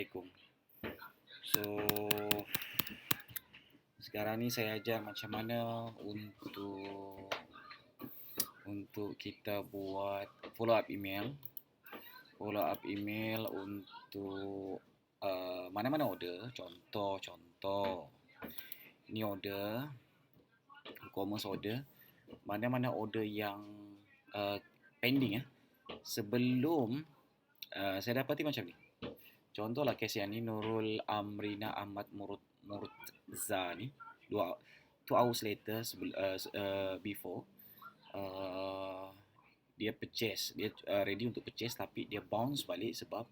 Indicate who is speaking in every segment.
Speaker 1: Assalamualaikum. So sekarang ni saya ajar macam mana untuk kita buat follow up email untuk mana-mana order. Contoh ni order e-commerce order, mana-mana order yang pending sebelum saya dapati macam ni. Contohlah kes yang ni Nurul Amrina Ahmad Murtza ni 2 hours later before dia purchase, dia ready untuk purchase tapi dia bounce balik sebab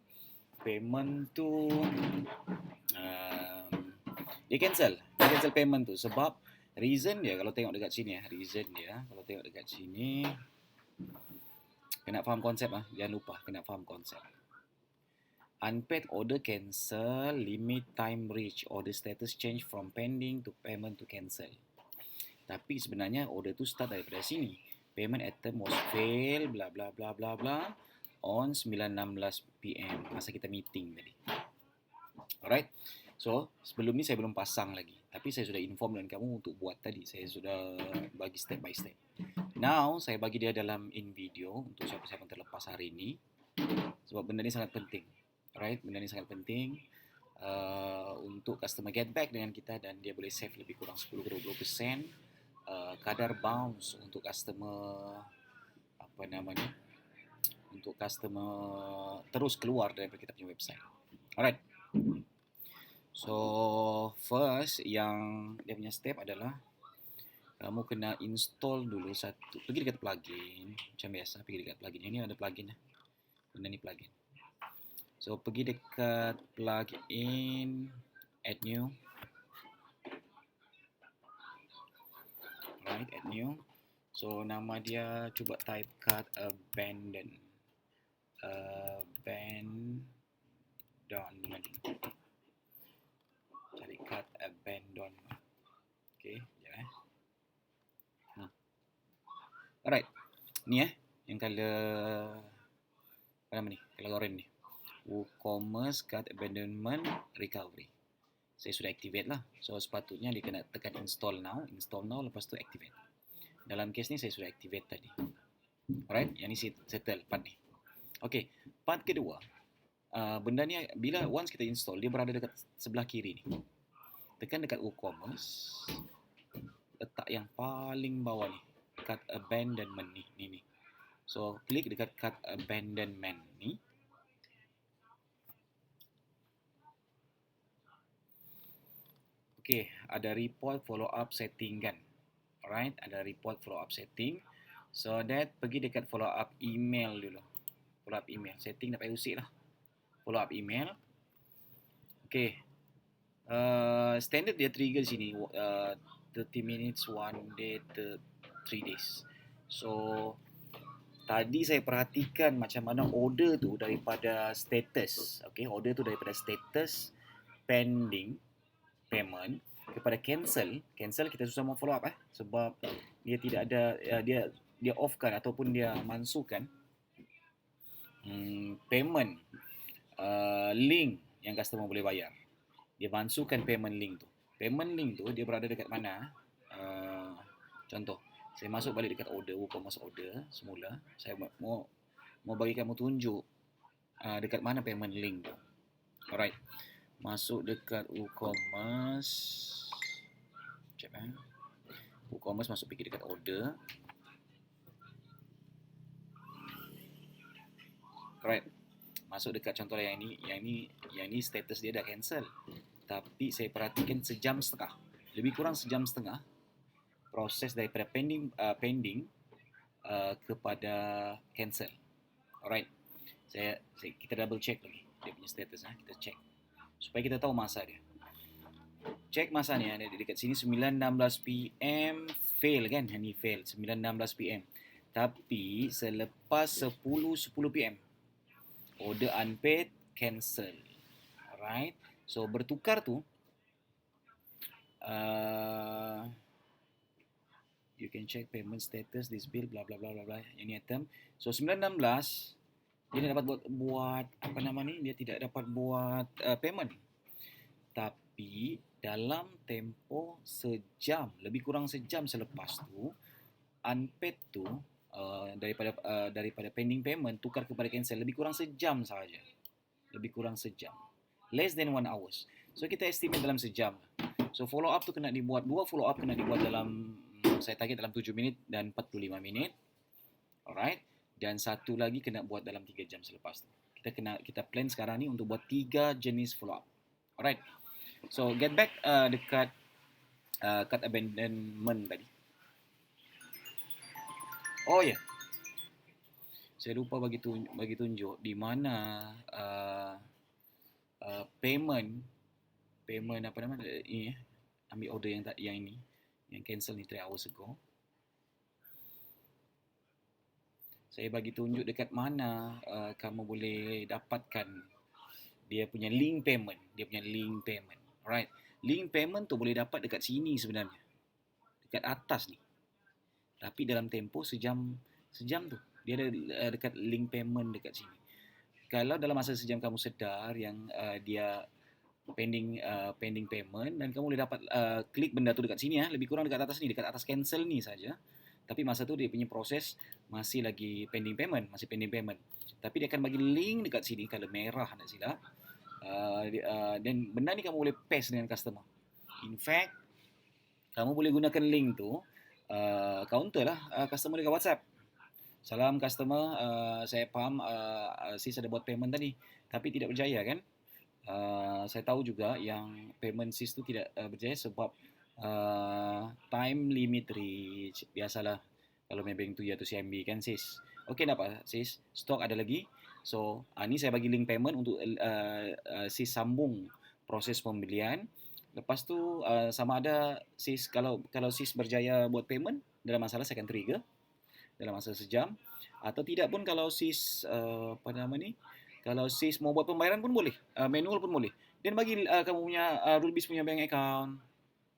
Speaker 1: payment tu dia cancel payment tu sebab reason dia kalau tengok dekat sini kena faham konsep jangan lupa kena faham konsep. Unpaid order cancel, limit time reach, order status change from pending to payment to cancel. Tapi sebenarnya order tu start daripada sini. Payment item was fail, bla bla bla bla bla, on 9.16 PM, masa kita meeting tadi. Alright, so sebelum ni saya belum pasang lagi. Tapi saya sudah inform dengan kamu untuk buat tadi. Saya sudah bagi step by step. Now, saya bagi dia dalam in video untuk siapa-siapa yang terlepas hari ini. Sebab benda ni sangat penting. Alright, benda ni sangat penting untuk customer get back dengan kita dan dia boleh save lebih kurang 10-20% kadar bounce untuk customer terus keluar daripada kita punya website. Alright. So first yang dia punya step adalah kamu kena install dulu satu. Pergi dekat plugin macam biasa, pergi dekat plugin. Ini ada plugin benda ni plugin. So pergi dekat plugin, add new. Right, add new. So nama dia cuba type cut abandonment. Cari cut abandonment. Okay, sekejap Alright. Ni yang color apa nama ni? Color orange ni. WooCommerce Cart Abandonment Recovery. Saya sudah activate lah. So sepatutnya dia kena tekan install now. Install now lepas tu activate. Dalam case ni saya sudah activate tadi. Alright, yang ni settle part ni. Okay, part kedua. Benda ni bila once kita install, dia berada dekat sebelah kiri ni. Tekan dekat WooCommerce. Letak yang paling bawah ni. Cart Abandonment ni. So klik dekat Cart Abandonment ni. Okay, ada report follow up setting kan. Alright, ada report follow up setting. So that pergi dekat follow up email dulu. Follow up email. Setting tak payah usik lah. Follow up email. Okay. Standard dia trigger sini 30 minutes, 1 day, 3 days. So tadi saya perhatikan macam mana order tu daripada status. Okay, order tu daripada status pending payment kepada cancel kita susah mau follow up sebab dia tidak ada dia off kan ataupun dia mansuhkan payment link yang customer boleh bayar. Dia mansuhkan payment link tu dia berada dekat mana? Contoh saya masuk balik dekat order WooCommerce order semula, saya mau bagi kamu tunjuk dekat mana payment link tu. Alright, masuk dekat WooCommerce. WooCommerce masuk pergi dekat order. Alright. Masuk dekat contoh yang ini status dia dah cancel. Tapi saya perhatikan sejam setengah. Lebih kurang sejam setengah proses daripada pending kepada cancel. Alright. Kita double check lagi dia punya status kita check supaya kita tahu masa dia. Check masa ni ada dekat sini 9.16 PM fail kan? Ini fail 9.16 PM. Tapi selepas 10 PM order unpaid cancel. Alright. So bertukar tu you can check payment status this bill bla bla bla bla bla ini item. So 9.16 Dia tidak dapat buat apa nama ni, dia tidak dapat buat payment. Tapi dalam tempoh sejam, lebih kurang sejam selepas tu, unpaid tu daripada pending payment tukar kepada cancel lebih kurang sejam saja. Lebih kurang sejam. Less than 1 hours. So kita estimate dalam sejam. So follow up tu kena dibuat, dua follow up kena dibuat dalam, saya target dalam 7 minit dan 45 minit. Alright. Dan satu lagi kena buat dalam 3 jam selepas tu. Kita plan sekarang ni untuk buat 3 jenis follow up. Alright. So get back dekat cart abandonment tadi. Oh ya. Yeah. Saya lupa bagi tunjuk di mana payment apa nama ini, ambil order yang ini, yang cancel ni 3 hours ago. Saya bagi tunjuk dekat mana kamu boleh dapatkan dia punya link payment. Alright. Link payment tu boleh dapat dekat sini sebenarnya. Dekat atas ni. Tapi dalam tempoh sejam tu. Dia ada dekat link payment dekat sini. Kalau dalam masa sejam kamu sedar yang dia pending payment, dan kamu boleh dapat klik benda tu dekat sini, lebih kurang dekat atas ni, dekat atas cancel ni saja. Tapi masa tu dia punya proses masih lagi pending payment. Tapi dia akan bagi link dekat sini, kalau merah tak silap. Dan benda ni kamu boleh paste dengan customer. In fact, kamu boleh gunakan link tu, counter lah customer dekat WhatsApp. Salam customer, saya faham sis ada buat payment tadi, tapi tidak berjaya kan? Saya tahu juga yang payment sis tu tidak berjaya sebab time limit reach. Biasalah kalau maybank tu jatuh CMB kan sis. Okey tak apa sis, stok ada lagi. So ni saya bagi link payment untuk sis sambung proses pembelian. Lepas tu sama ada sis, kalau sis berjaya buat payment dalam masalah, saya akan trigger dalam masa sejam. Atau tidak pun, kalau sis apa nama ni, kalau sis mau buat pembayaran pun boleh, manual pun boleh. Dan bagi kamu punya Rulbis punya bank account.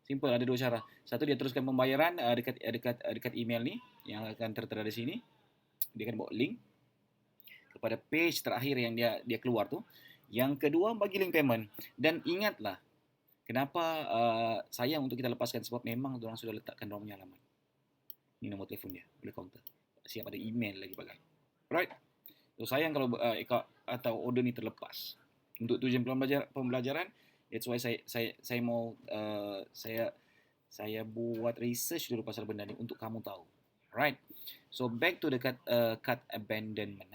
Speaker 1: Simple, ada dua cara. Satu, dia teruskan pembayaran dekat email ni yang akan tertera di sini. Dia akan bawa link kepada page terakhir yang dia keluar tu. Yang kedua, bagi link payment. Dan ingatlah, kenapa sayang untuk kita lepaskan, sebab memang orang sudah letakkan orang punya alamat. Ini nombor telefon dia, boleh counter. Siap ada email lagi pakai. Right? So sayang kalau atau order ni terlepas. Untuk tujuan pembelajaran, that's why saya mau saya buat research dulu pasal benda ni untuk kamu tahu. Right? So back to dekat cart abandonment.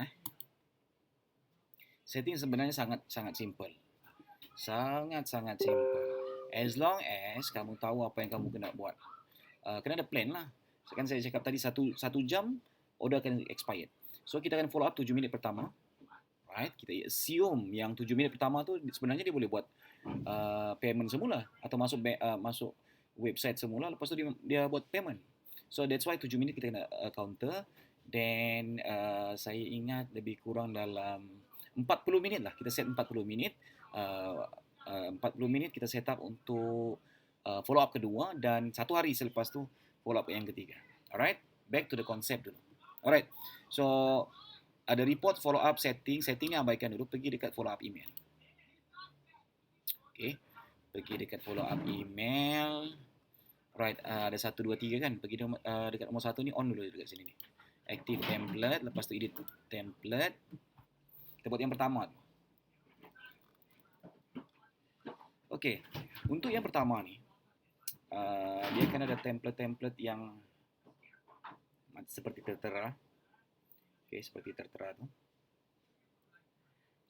Speaker 1: Setting sebenarnya sangat simple. Sangat simple. As long as kamu tahu apa yang kamu kena buat. Kena ada plan lah. Kan saya cakap tadi, satu jam order akan expired. So kita akan follow up 7 minit pertama. Right? Kita assume yang 7 minit pertama tu sebenarnya dia boleh buat payment semula atau masuk website semula, lepas tu dia buat payment. So that's why 7 minit kita kena counter. Then saya ingat lebih kurang dalam 40 minit lah. Kita set 40 minit. 40 minit kita set up untuk follow up kedua, dan 1 hari selepas tu follow up yang ketiga. Alright, back to the concept dulu. Alright, so ada report, follow up, settingnya abaikan dulu. Pergi dekat follow up email. Okay, pergi dekat follow up email. Right, ada 1, 2, 3 kan. Pergi dekat nomor 1 ni, on dulu dekat sini ni. Active template, lepas tu edit template. Kita buat yang pertama. Okay, untuk yang pertama ni, dia akan ada template yang seperti tertera. Okay, seperti tertera tu.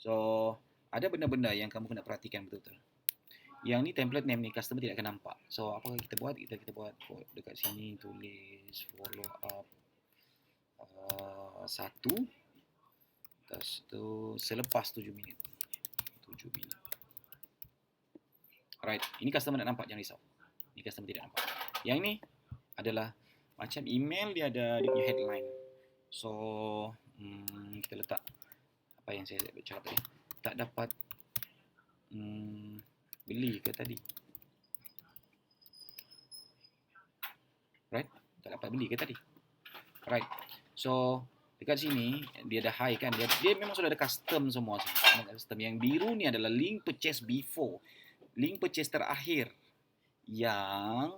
Speaker 1: So, ada benda-benda yang kamu kena perhatikan betul-betul. Yang ni template name ni customer tidak akan nampak. So, apa yang kita buat? Kita buat dekat sini, tulis follow up 1. Lepas tu selepas 7 minit. 7 minit. Alright, ini customer nak nampak, jangan risau. Ini customer tidak nampak. Yang ni adalah macam email, dia ada dia punya headline. So kita letak apa yang saya cakap tadi. Tak dapat beli ke tadi. Right? Tak dapat beli ke tadi. Right. So Dekat sini dia ada high kan, dia memang sudah ada custom semua sini. Custom yang biru ni adalah link purchase before, link purchase terakhir yang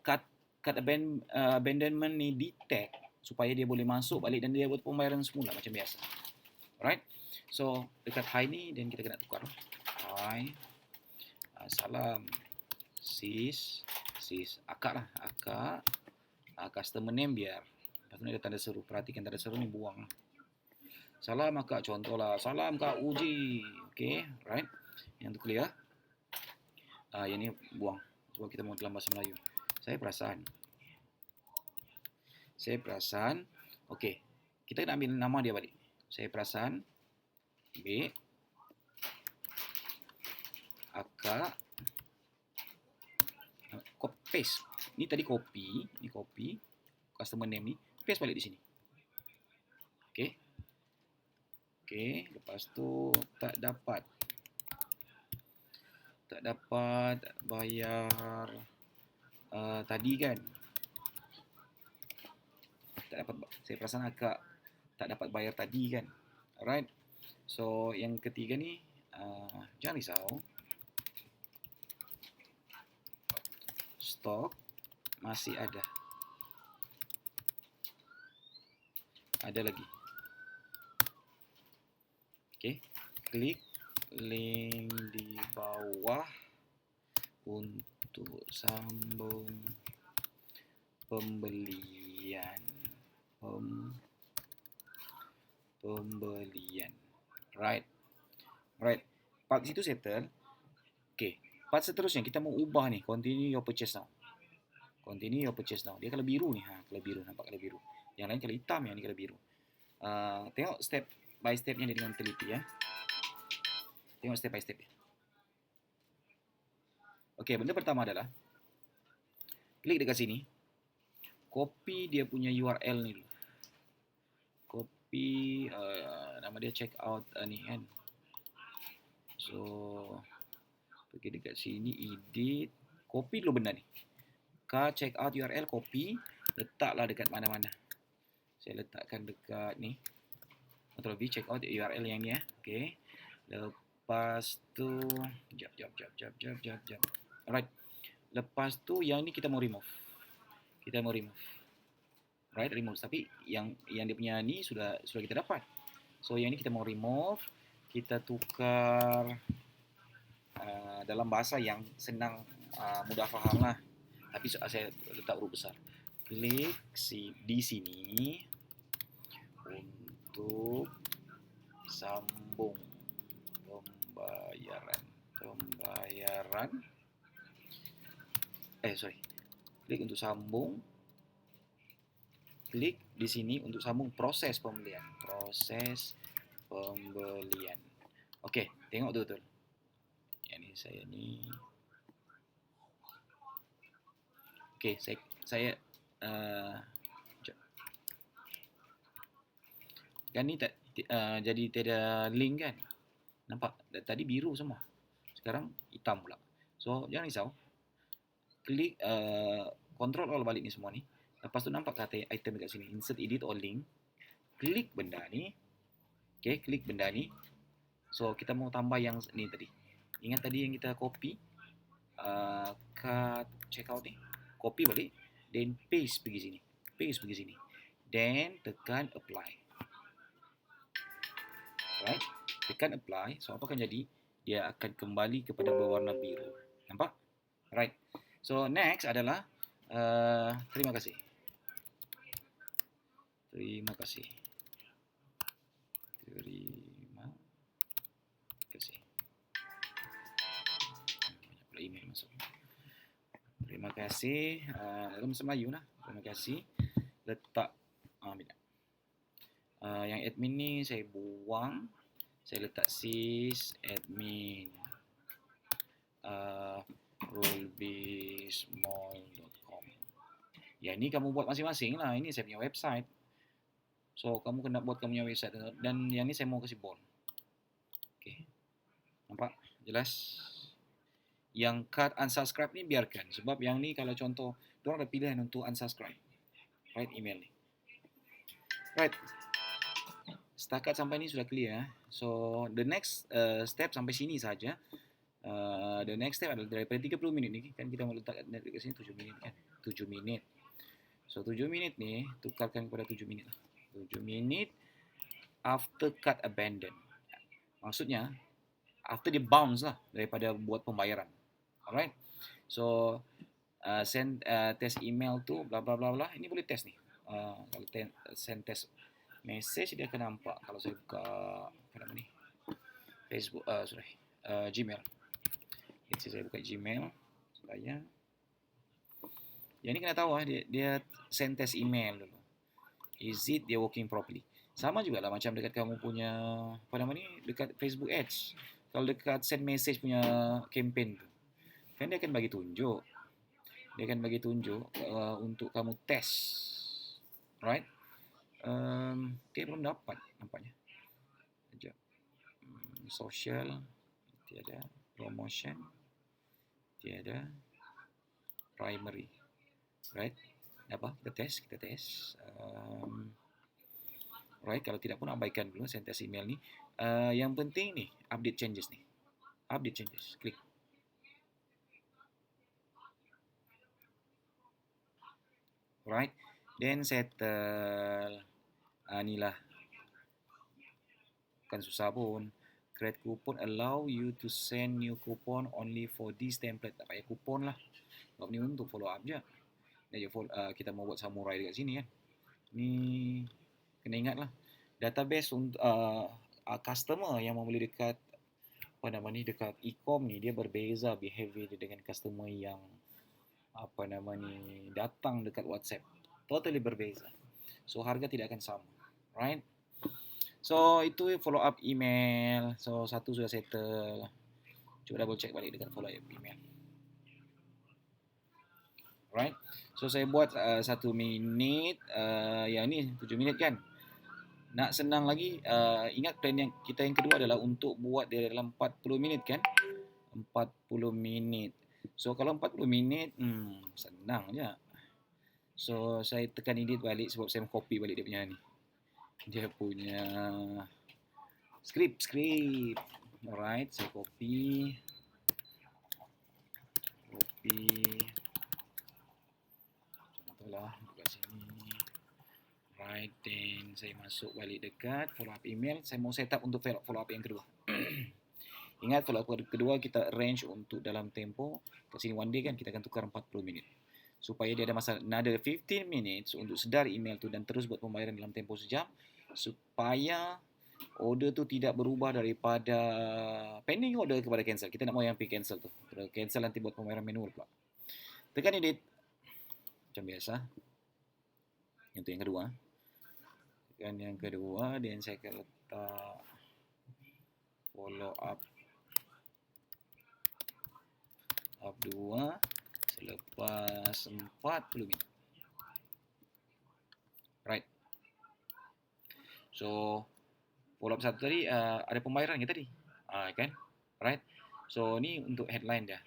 Speaker 1: cut abandonment ni detect supaya dia boleh masuk balik dan dia buat pembayaran semula macam biasa. Alright, so dekat high ni dan kita kena tukar high. Salam sis akak lah, akak customer name biar lepas tu ada tanda seru, perhatikan tanda seru ni buang. Salam akak, contohlah salam Kak Uji. Okay, right, yang tu clear. Yang ni buang sebab kita mau dalam bahasa Melayu. Saya perasan. Okay, kita nak ambil nama dia balik. Saya perasan ambil akak paste. Ni tadi copy, customer name ni, paste balik di sini. Okay, lepas tu tak dapat bayar tadi kan. Saya perasan akak tak dapat bayar tadi kan. Alright. So yang ketiga ni jangan risau. Stok masih ada. Ada lagi. Okay, klik link di bawah untuk sambung pembelian. Right. Part situ settle. Okay, part seterusnya kita mau ubah ni, continue your purchase now. Dia kalau biru ni, kalau biru, nampak kalau biru. Yang lain kalau hitam, yang ni kalau biru. Tengok step by stepnya dia dengan teliti ya. Tengok step by step. Okey, benda pertama adalah klik dekat sini. Copy dia punya URL ni dulu. Copy nama dia check out ni kan. So pergi dekat sini, edit, copy dulu benda ni. Check out URL, copy, letaklah dekat mana-mana. Saya letakkan dekat ni. Control V, check out URL yang ni ya. Okey. Lepas tu jap. Alright. Lepas tu yang ni kita mau remove. Right, remove. Tapi yang dia punya ni sudah kita dapat. So yang ni kita mau remove, kita tukar dalam bahasa yang senang, mudah faham lah. Tapi saya letak huruf besar. Klik di sini untuk sambung pembayaran. Klik untuk sambung. Klik di sini untuk sambung proses pembelian. Okey, tengok betul. Yang ni saya ni. Okey, saya kan ni jadi tiada link kan. Nampak tadi biru semua. Sekarang hitam pula. So jangan risau. Klik control all balik ni semua ni. Lepas tu nampak kata item dekat sini, insert edit or link. Klik benda ni. Okey, klik benda ni. So kita mau tambah yang ni tadi. Ingat tadi yang kita copy cut checkout ni. Copy balik, then paste pergi sini. Then tekan apply. Right? Tekan apply. So apa akan jadi? Dia akan kembali kepada berwarna biru. Nampak? Right. So next adalah terima kasih. Banyak pula email masuk. Terima kasih. Dalam bahasa Melayu lah. Terima kasih. Letak yang admin ni saya buang. Saya letak sys admin rulebismall.com. Yang ni kamu buat masing-masing lah. Ini saya punya website. So kamu kena buat kamu punya website. Dan yang ni saya mau kasih bond. Okay. Nampak? Jelas? Yang cut unsubscribe ni biarkan. Sebab yang ni kalau contoh, diorang ada pilihan untuk unsubscribe. Right, email ni. Right. Setakat sampai ini sudah clear. So the next step sampai sini saja. The next step adalah daripada 30 minit ni kan kita mau letak dekat sini 7 minit kan. 7 minit. So 7 minit ni tukarkan kepada 7 minit. 7 minit after cut abandon. Maksudnya after dia bounce lah daripada buat pembayaran. Alright. So send test email tu bla bla bla bla. Ini boleh test ni. Kalau send test message dia akan nampak kalau saya buka apa nama ni? Facebook Gmail. Jadi saya buka Gmail supaya yang ni kena tahu dia send test email dulu. Is it dia working properly? Sama juga lah macam dekat kamu punya apa nama ni dekat Facebook Ads. Kalau dekat send message punya campaign tu kan dia akan bagi tunjuk. Dia akan bagi tunjuk untuk kamu test. Right? Okay, belum dapat nampaknya. Sekejap. Social tiada, promotion tiada, primary. Right? Apa? Kita test. Right, kalau tidak pun abaikan dulu send test email ni. Yang penting ni update changes ni. Update changes. Klik. Right. Then settle. Ni lah. Bukan susah pun. Create coupon allow you to send new coupon only for this template. Tak payah coupon lah. Sebab ni untuk follow up je. Kita mau buat samurai dekat sini kan. Ni kena ingat lah. Database untuk customer yang membeli dekat apa nama ni dekat e-com ni dia berbeza behavior dia dengan customer yang apa nama ni datang dekat WhatsApp. Totally berbeza. So harga tidak akan sama. Right? So itu follow up email. So satu sudah settle. Cuba double check balik dekat follow up email. Right? So saya buat 1 minit. Yang ni 7 minit kan. Nak senang lagi, ingat plan yang kita yang kedua adalah untuk buat dia dalam 40 minit kan. 40 minit. So kalau 40 minit, senang je. So saya tekan edit balik sebab saya copy balik dia punya ni. Dia punya script. Alright, saya copy. Contohlah dekat sini. Right, then saya masuk balik dekat follow up email. Saya mau set up untuk follow up yang kedua. Ingat follow up kedua kita arrange untuk dalam tempo. Kat sini one day kan kita akan tukar 40 minit. Supaya dia ada masa another 15 minutes untuk sedar email tu dan terus buat pembayaran dalam tempo sejam. Supaya order tu tidak berubah daripada pending order kepada cancel. Kita nak mau yang pergi cancel tu. Kalau cancel nanti buat pembayaran manual pula. Tekan edit. Macam biasa. Itu yang kedua. Tekan yang kedua. Dan saya akan letak follow up 2 selepas 40 minit. Right. So follow up satu tadi ada pembayaran ke tadi? Kan? Right. So ni untuk headline dia.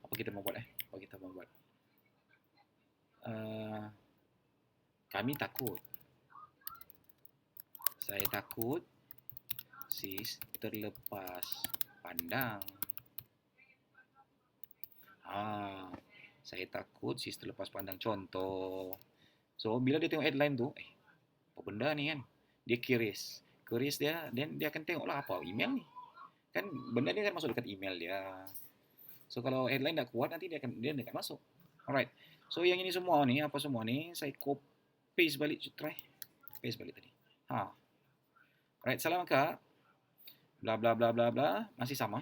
Speaker 1: Apa kita mau buat Apa kita mau buat? Kami takut. Saya takut sis terlepas pandang. Saya takut sis terlepas pandang. Contoh. So bila dia tengok headline tu, apa benda ni kan? Dia curious dia, dan dia akan tengok lah apa email ni. Kan benda dia kan masuk dekat email dia. So kalau headline dah kuat nanti dia akan masuk. Alright. So yang ini semua ni, apa semua ni, saya copy paste balik, try. Paste balik tadi. Alright, salam kak. Bla bla bla bla bla, masih sama.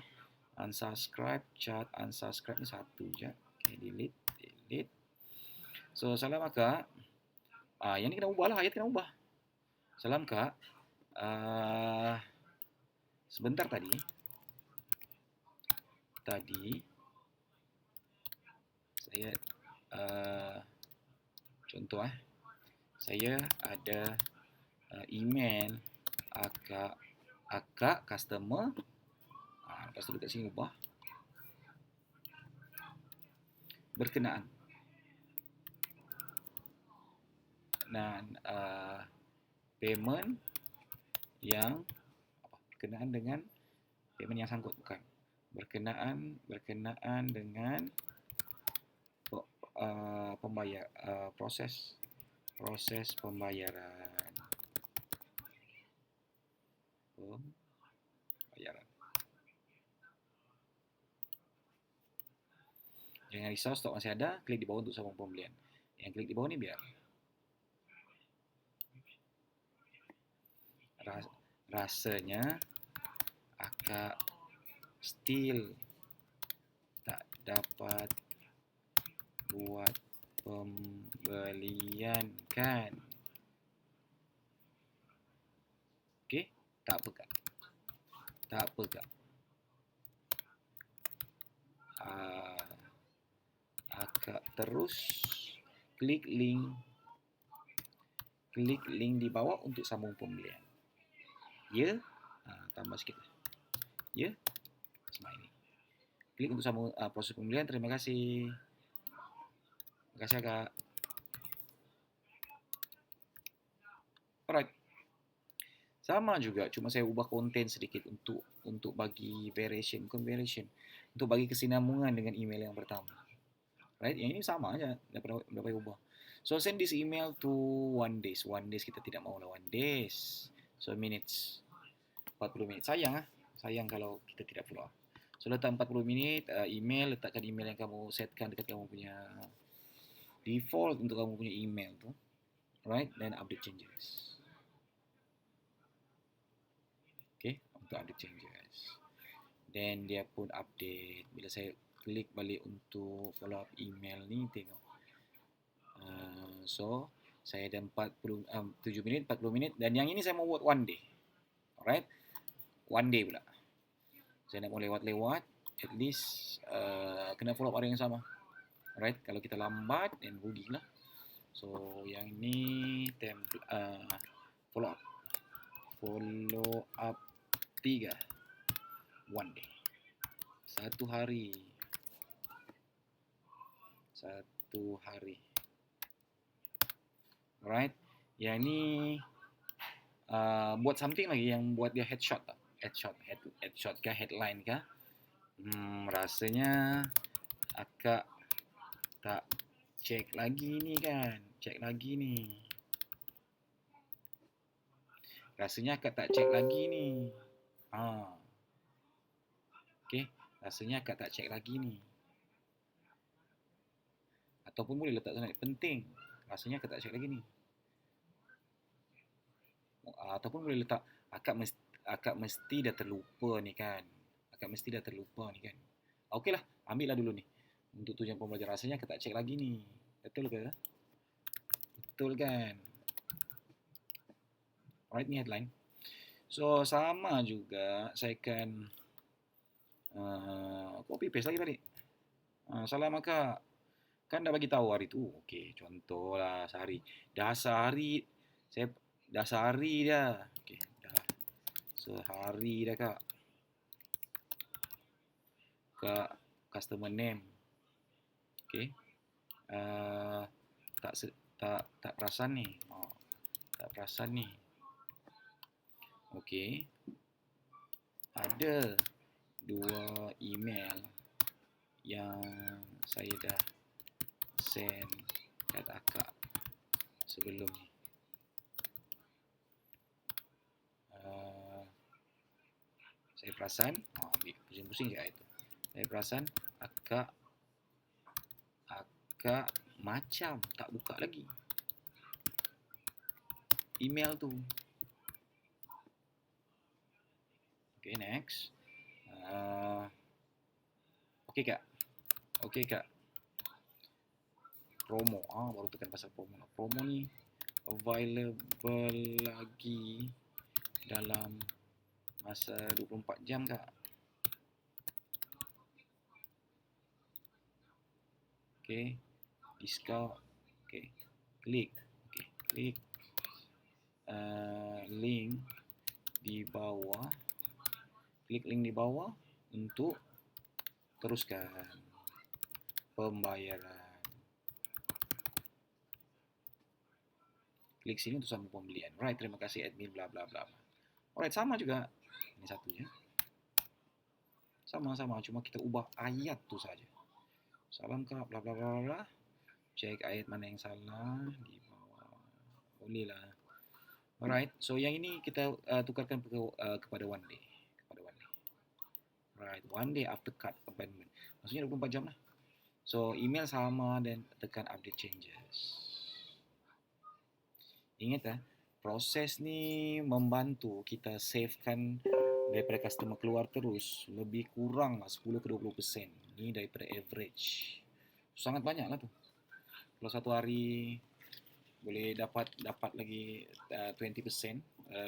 Speaker 1: Unsubscribe, chat unsubscribe ni satu je. Okay, delete. So salam kak. Yang ni kena ubah lah, ayat kena ubah. Salam kak. Sebentar tadi saya contoh saya ada email akak customer. Lepas tu dekat sini ubah berkenaan payment yang berkenaan dengan payment yang sangkut, bukan berkenaan dengan proses pembayaran. Jangan risau, stok masih ada. Klik di bawah untuk sambung pembelian. Yang klik di bawah ni biar. Rasanya akak still tak dapat buat pembelian kan? Okey, tak apa kak. Tak apa kak. Akak terus klik link di bawah untuk sambung pembelian. Ya, tambah sikit. Ya, semua ini. Klik untuk sambung proses pembelian. Terima kasih. Terima kasih kak. Alright. Sama juga, cuma saya ubah konten sedikit untuk bagi variation, bukan variation, untuk bagi kesinambungan dengan email yang pertama. Right? Yang ini sama aja, dapat ubah. So send this email to one days. One days kita tidak mau lah, one days. So minutes. 40 minit. Sayang kalau kita tidak follow up. So letak 40 minit email, letakkan email yang kamu setkan dekat kamu punya default untuk kamu punya email tu. Right? Dan update changes. Okay, untuk update changes. Then dia pun update. Bila saya klik balik untuk follow up email ni, tengok. So, saya ada 7 minit, 40 minit. Dan yang ini saya mau buat one day. Alright? One day pula. Saya nak mau lewat-lewat. At least kena follow up hari yang sama. Alright? Kalau kita lambat, then rugilah. So, yang ini follow up. Follow up 3. One day. 1 hari. Alright. Yang ini buat something lagi yang buat dia headshot kah, headline kah. Rasanya akak tak cek lagi ni kan. Rasanya akak tak cek lagi ni. Okay. Rasanya akak tak cek lagi ni. Ataupun boleh letak sana penting. Rasanya akak tak cek lagi ni. Ataupun boleh letak akak mesti dah terlupa ni kan. Okeylah, ambillah dulu ni. Untuk tujuan pembelajaran, rasanya akak tak cek lagi ni. Betul ke? Betul kan? Alright, ni headline. So, sama juga saya akan copy paste lagi balik. Salam akak. Kan dah bagi tahu hari tu. Okey, contohlah sehari. Dah sehari dah. Okey, dah sehari dah kak. Kak, customer name. Okey. Tak perasan ni. Okey. Ada 2 email yang saya dah send kat akak sebelum ni. Saya perasan, ambil pusing-pusing je itu. Saya perasan akak macam tak buka lagi email tu. Okay, next. Okey kak. Promo. Baru tekan pasal promo. Promo ni available lagi dalam masa 24 jam kak. Okay. Discount. Okay. Klik link di bawah. Klik link di bawah untuk teruskan pembayaran. Klik sini untuk sambung pembelian. Right, terima kasih admin bla bla bla. Alright, sama juga. Ini satunya. Sama-sama, cuma kita ubah ayat tuh saja. Salam kak, bla bla bla bla. Cek ayat mana yang salah di bawah. Boleh lah. Alright, so yang ini kita tukarkan kepada one day. Right, one day after cut abandonment. Maksudnya 24 jam lah. So, email sama dan tekan update changes. Ingat proses ni membantu kita savekan daripada customer keluar terus lebih kurang lah 10 ke 20%. Ni daripada average. Sangat banyak lah tu. Kalau satu hari boleh dapat lagi 20%, 5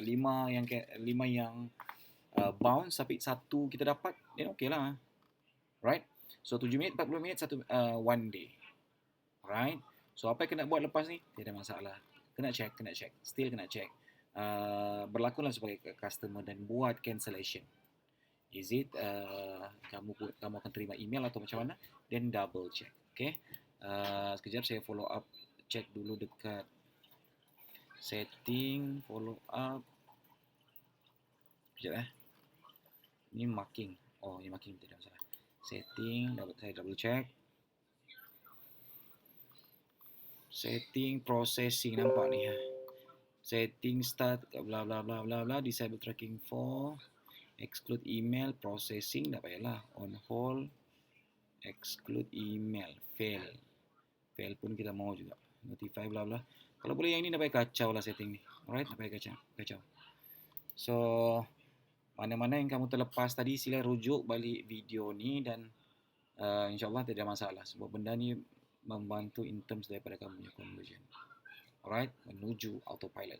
Speaker 1: yang bounce tapi satu kita dapat, then okay lah. Right? So 7 minit, 40 minit one day. Right? So apa yang kena buat lepas ni? Tidak masalah. Kena check. Still kena check. Berlakulah sebagai customer dan buat cancellation. Is it kamu akan terima email atau macam mana? Then double check. Okay? Sekejap saya follow up. Check dulu dekat setting, follow up. Sekejap Ini marking. Oh, ini marking tidak masalah. Setting, saya double check. Setting processing, nampak ni. Setting start bla bla bla bla bla, disable tracking for, exclude email, processing, tak payahlah. On hold, exclude email, fail pun kita mau juga. Notify bla bla. Kalau boleh yang ini dah payah kacau lah setting ni. Alright, dah payah kacau. So, mana-mana yang kamu terlepas tadi, sila rujuk balik video ni dan insyaAllah tidak masalah. Sebab benda ni membantu in terms daripada kamu punya conversion. Alright, menuju autopilot.